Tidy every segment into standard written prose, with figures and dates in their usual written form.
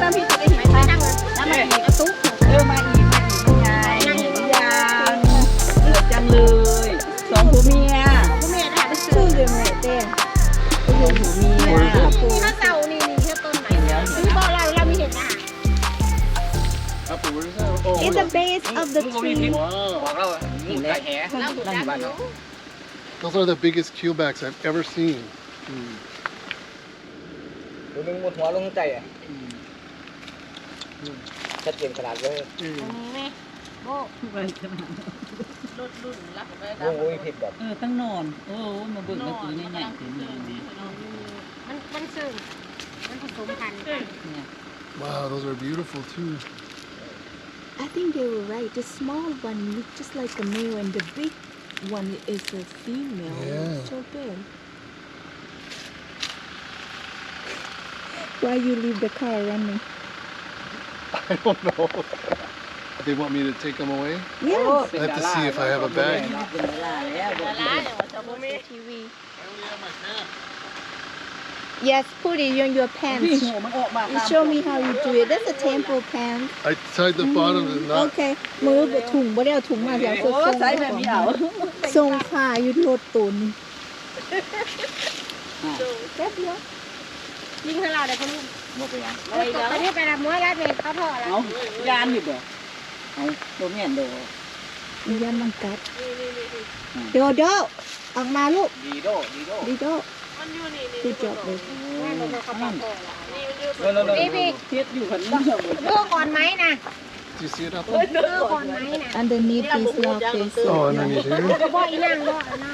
ตั้งพี่จะได้เห็นไหมนั่งมาอีกเอาตุ๊กมาอีกไงยังเกิดจังเลยสองผัวเมียได้ไปซื้อเลยแม่เต้ผัวเมียถ้าเสานี่แค่ต้นไหนนี่บอกเรามีเห็นนะ It's the base of the tree. Those are the biggest keelbacks I've ever seen. ตัวนึงหมดหัวลงใจอ่ะชัดเจนขนาดเลยโอ้โหผิดแบบตั้งนอนโอ้มาเบิ่งมาตัวใหญ่ๆตัวนี้มันซึ้งมันผสมพันธุ์กัน Wow, those are beautiful too. I think they were right. The small one looks just like a male, and the big one is a female. Yeah. So good. Why you leave the car running? I don't know. They want me to take them away? Yes. I have to see if I have a bag. Yes, put it in your pants. You show me how you do it. That's a temple pants. I tied the bottom of the knot. Okay. มือกับถุงไม่ได้เอาถุงมาเดี๋ยว โอ้ใส่แบบนี้เอา ทรงขาอยู่รถตุนแป๊บเดียว ยิงให้เราเดี๋ยวเขาลูก หมดไปยัง ตอนนี้ไปรับมวยแล้วเมย์เขาถอดแล้ว เอายานอยู่บ่เอาโดนเห็นโด มียันมังกัดโดโดออกมาลูก ดีโด ดีโดดูจบเลย นี่พี่ เทียบอยู่คนนี้ เลือกก่อนไหมนะ Do you see it up เลื there? อกก่อนไหมนะ underneath this rock is Oh, underneath here? ก็บอกอีนั่งบอกนะ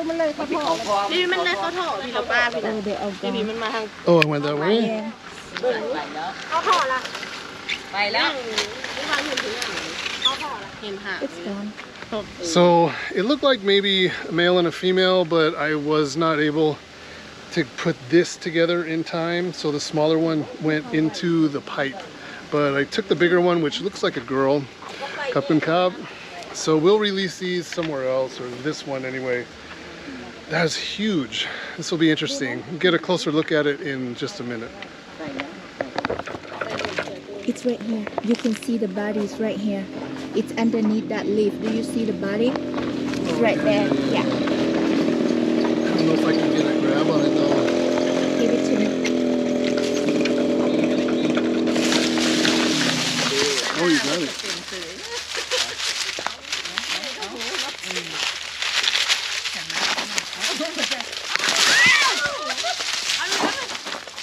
มันเลยเขาถอดนี่มันเลยเขาถอดพี่เราป้าพี่ oh they all gone มันมาทาง Oh, it went that way? yeah เขาถอดละ ไปแล้ว เขาถอดละเห็นหา it's gone So it looked like maybe a male and a female, but I was not able to put this together in time. So the smaller one went into the pipe, but I took the bigger one, which looks like a girl, cup and cob. So we'll release these somewhere else, or this one anyway. That is huge. This will be interesting. Get a closer look at it in just a minute. it's right here you can see the body is right here it's underneath that leaf do you see the body it's right there yeah I don't know if I can get a grab on it though. give it to me Oh, you got it.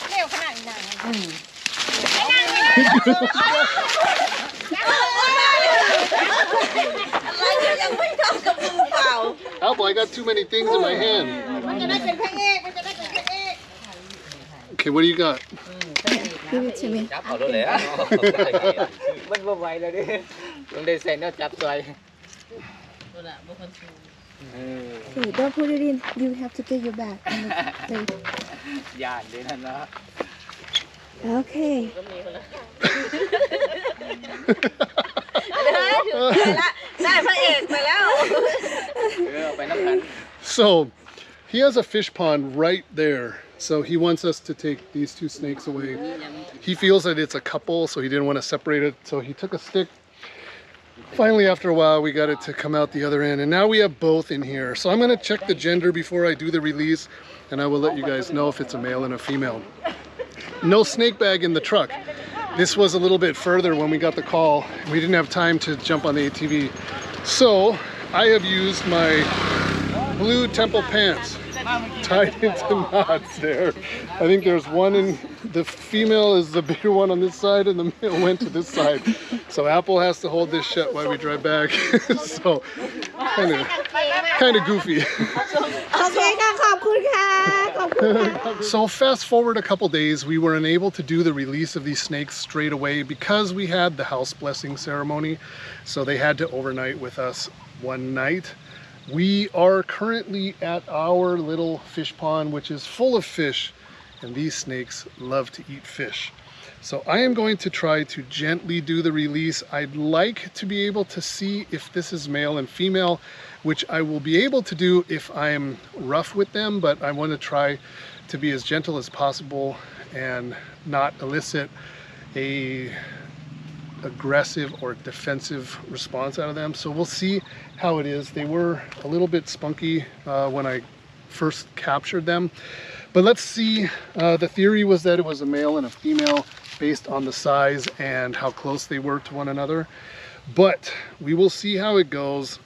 เร็วขนาดนี้นะอะไรยังไม่ทำกับมือเปล่า Apple, I got too many things in my hand. มันจะได้เป็นพระเอกมันจะได้เป็นพระเอก Okay, what do you got? give it to me จับเอาเลยอ่ะมันบ่ไหวเลยดิต้องได้ใส่เนื้อจับซอย okay don't put it in you have to get your bag ย่านเลยนั่นนะ okay ได้พระเอกไปแล้ว ไปน้ำกัน So he has a fish pond right there. So he wants us to take these two snakes away. He feels that it's a couple, so he didn't want to separate it. So he took a stick. Finally, after a while, we got it to come out the other end. And now we have both in here. So I'm going to check the gender before I do the release. And I will let you guys know if it's a male and a female. No snake bag in the truck. This was a little bit further when we got the call. We didn't have time to jump on the ATV. So I have used my blue temple pants tied into knots there. I think there's one in, the female is the bigger one on this side and the male went to this side. So Apple has to hold this shut while we drive back. So kind of goofy. โอเคค่ะขอบคุณค่ะขอบคุณค่ะ So fast forward a couple days, we were unable to do the release of these snakes straight away because we had the house blessing ceremony. So they had to overnight with us one night. We are currently at our little fish pond, which is full of fish, and these snakes love to eat fish. So I am going to try to gently do the release. I'd like to be able to see if this is male and female, which I will be able to do if I'm rough with them, but I want to try to be as gentle as possible and not elicit a aggressive or defensive response out of them. So we'll see how it is. They were a little bit spunky when I first captured them, but let's see. The theory was that it was a male and a female based on the size and how close they were to one another, but we will see how it goes.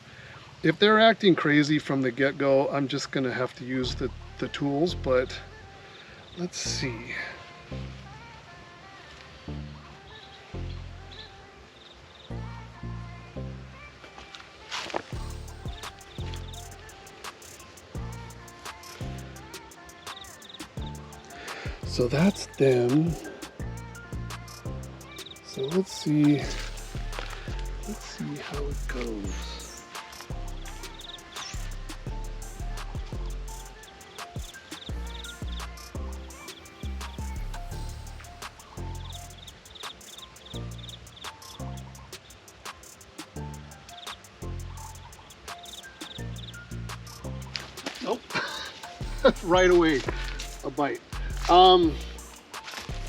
If they're acting crazy from the get-go, I'm just gonna have to use the tools, but let's see. So that's them. So let's see how it goes. Nope. Right away, a bite.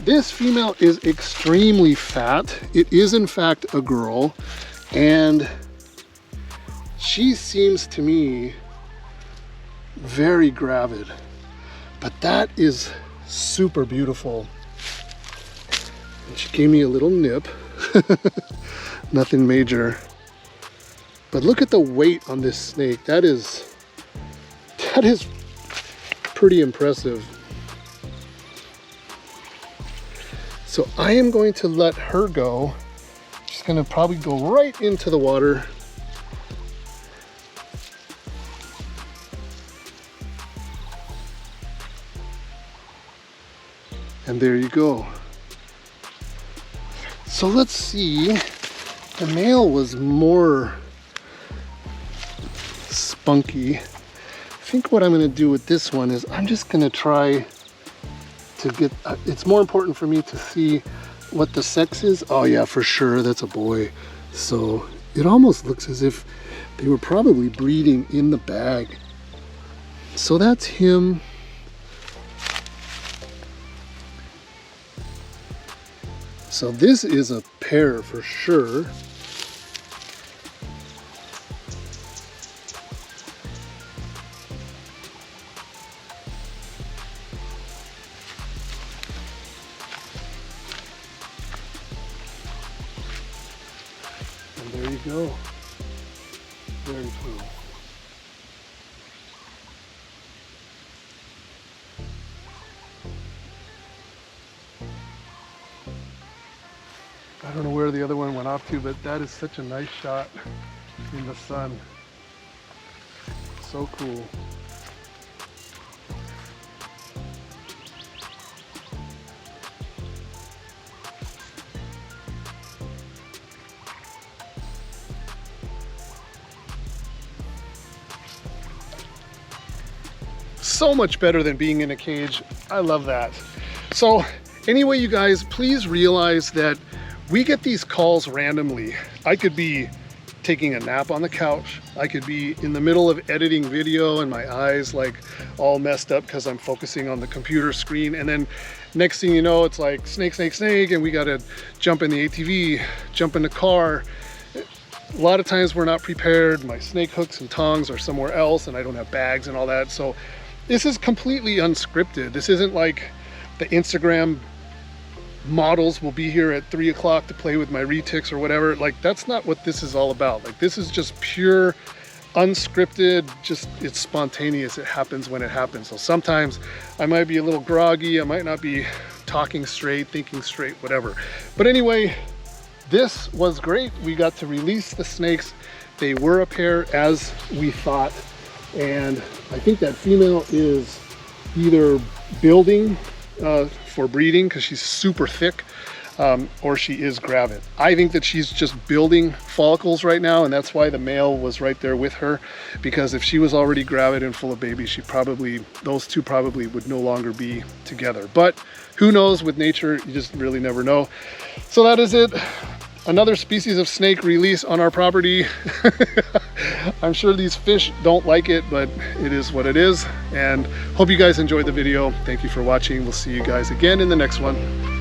This female is extremely fat. It is in fact a girl, and she seems to me very gravid, but that is super beautiful. And she gave me a little nip. Nothing major, but look at the weight on this snake. That is pretty impressive. So I am going to let her go. She's gonna probably go right into the water. And there you go. So let's see. The male was more spunky. I think what I'm gonna do with this one is I'm just gonna try to get, it's more important for me to see what the sex is. Oh yeah, for sure, that's a boy. So it almost looks as if they were probably breeding in the bag. So that's him. So this is a pair for sure. And there you go. Very cool. I don't know where the other one went off to, but that is such a nice shot in the sun. So cool. So much better than being in a cage. I love that. So anyway, you guys, please realize that we get these calls randomly. I could be taking a nap on the couch. I could be in the middle of editing video and my eyes like all messed up because I'm focusing on the computer screen. And then next thing you know, it's like snake, snake, snake. And we got to jump in the ATV, jump in the car. A lot of times we're not prepared. My snake hooks and tongs are somewhere else and I don't have bags and all that. So this is completely unscripted. This isn't like the Instagram models will be here at 3 o'clock to play with my retics or whatever. Like, that's not what this is all about. Like, this is just pure unscripted, just it's spontaneous. It happens when it happens. So sometimes I might be a little groggy, I might not be talking straight, thinking straight, whatever. But anyway, this was great. We got to release the snakes. They were a pair as we thought, and I think that female is either building for breeding because she's super thick, or she is gravid. I think that she's just building follicles right now, and that's why the male was right there with her, because if she was already gravid and full of babies, she probably, those two probably would no longer be together. But who knows, with nature, you just really never know. So that is it. another species of snake release on our property. I'm sure these fish don't like it, but it is what it is. And hope you guys enjoyed the video. Thank you for watching. We'll see you guys again in the next one.